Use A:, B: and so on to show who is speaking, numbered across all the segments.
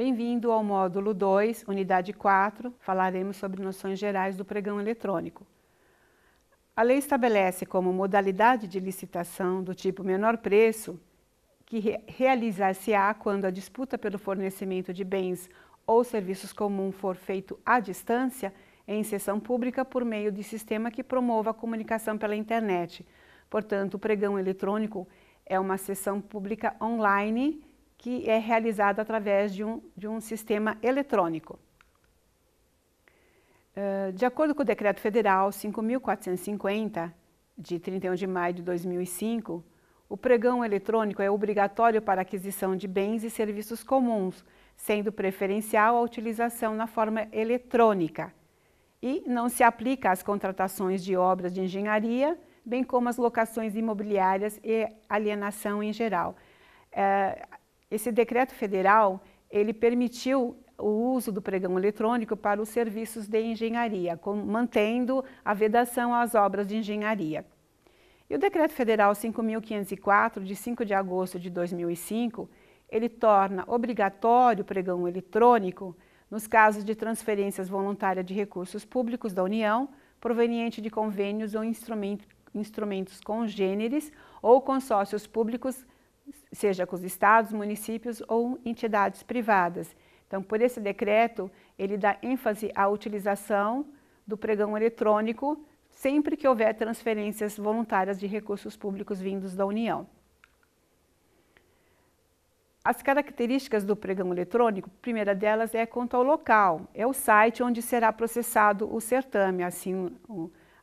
A: Bem-vindo ao módulo 2, unidade 4, falaremos sobre noções gerais do pregão eletrônico. A lei estabelece como modalidade de licitação do tipo menor preço, que realizar-se-á quando a disputa pelo fornecimento de bens ou serviços comuns for feito à distância, em sessão pública por meio de sistema que promova a comunicação pela internet. Portanto, o pregão eletrônico é uma sessão pública online que é realizada através de um sistema eletrônico. De acordo com o Decreto Federal 5.450, de 31 de maio de 2005, o pregão eletrônico é obrigatório para aquisição de bens e serviços comuns, sendo preferencial a utilização na forma eletrônica. E não se aplica às contratações de obras de engenharia, bem como às locações imobiliárias e alienação em geral. Esse decreto federal, ele permitiu o uso do pregão eletrônico para os serviços de engenharia, mantendo a vedação às obras de engenharia. E o decreto federal 5.504, de 5 de agosto de 2005, ele torna obrigatório o pregão eletrônico nos casos de transferências voluntárias de recursos públicos da União, proveniente de convênios ou instrumentos congêneres ou consórcios públicos, seja com os estados, municípios ou entidades privadas. Então, por esse decreto, ele dá ênfase à utilização do pregão eletrônico sempre que houver transferências voluntárias de recursos públicos vindos da União. As características do pregão eletrônico, a primeira delas é quanto ao local, é o site onde será processado o certame. Assim,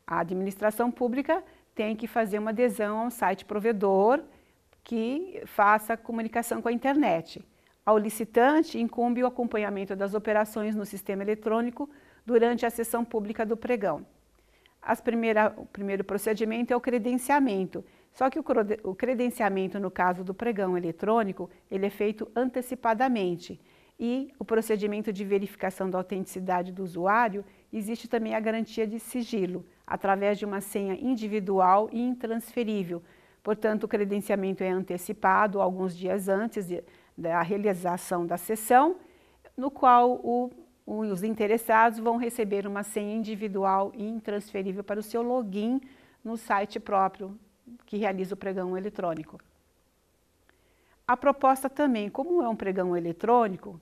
A: a administração pública tem que fazer uma adesão a um site provedor que faça comunicação com a internet. Ao licitante, incumbe o acompanhamento das operações no sistema eletrônico durante a sessão pública do pregão. O primeiro procedimento é o credenciamento, só que o credenciamento, no caso do pregão eletrônico, ele é feito antecipadamente. E o procedimento de verificação da autenticidade do usuário, existe também a garantia de sigilo, através de uma senha individual e intransferível. Portanto, o credenciamento é antecipado alguns dias antes da realização da sessão, no qual os interessados vão receber uma senha individual e intransferível para o seu login no site próprio que realiza o pregão eletrônico. A proposta também, como é um pregão eletrônico,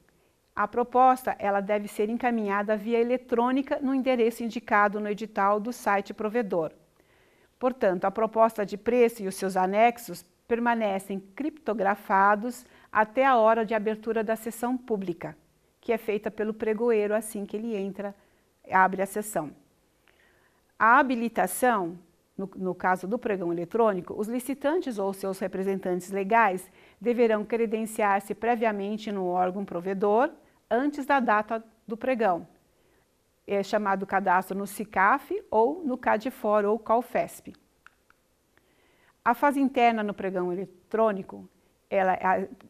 A: a proposta ela deve ser encaminhada via eletrônica no endereço indicado no edital do site provedor. Portanto, a proposta de preço e os seus anexos permanecem criptografados até a hora de abertura da sessão pública, que é feita pelo pregoeiro assim que ele abre a sessão. A habilitação, no caso do pregão eletrônico, os licitantes ou seus representantes legais deverão credenciar-se previamente no órgão provedor antes da data do pregão. É chamado cadastro no SICAF ou no CADFOR ou CAUFESP. A fase interna no pregão eletrônico, ela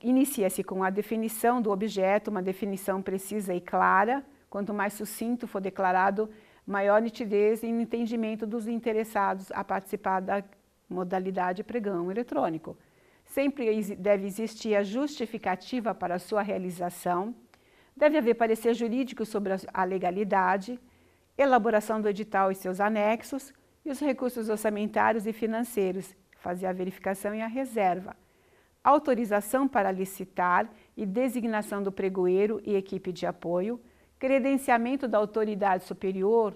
A: inicia-se com a definição do objeto, uma definição precisa e clara. Quanto mais sucinto for declarado, maior nitidez e entendimento dos interessados a participar da modalidade pregão eletrônico. Sempre deve existir a justificativa para a sua realização. Deve haver parecer jurídico sobre a legalidade, elaboração do edital e seus anexos, e os recursos orçamentários e financeiros, fazer a verificação e a reserva. Autorização para licitar e designação do pregoeiro e equipe de apoio, credenciamento da autoridade superior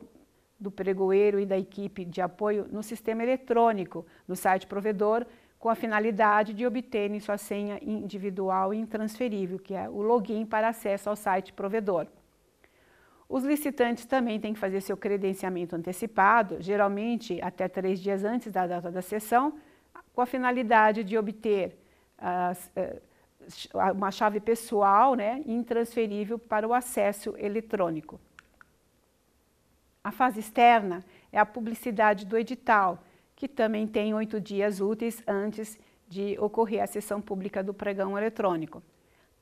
A: do pregoeiro e da equipe de apoio no sistema eletrônico, no site provedor, com a finalidade de obterem sua senha individual e intransferível, que é o login para acesso ao site provedor. Os licitantes também têm que fazer seu credenciamento antecipado, geralmente até 3 dias antes da data da sessão, com a finalidade de obter uma chave pessoal, intransferível para o acesso eletrônico. A fase externa é a publicidade do edital, que também tem 8 dias úteis antes de ocorrer a sessão pública do pregão eletrônico.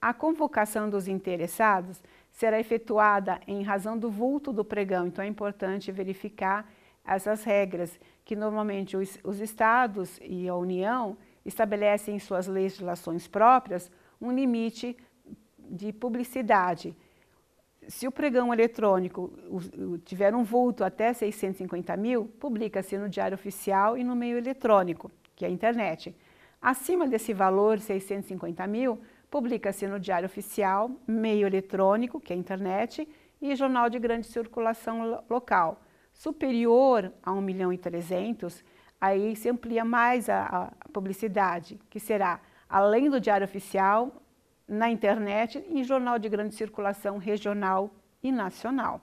A: A convocação dos interessados será efetuada em razão do vulto do pregão, então é importante verificar essas regras, que normalmente os estados e a União estabelecem em suas legislações próprias um limite de publicidade. Se o pregão eletrônico tiver um vulto até 650 mil, publica-se no Diário Oficial e no meio eletrônico, que é a internet. Acima desse valor, 650 mil, publica-se no Diário Oficial, meio eletrônico, que é a internet, e jornal de grande circulação local. Superior a 1.300.000, aí se amplia mais a publicidade, que será, além do Diário Oficial, na internet e em jornal de grande circulação regional e nacional.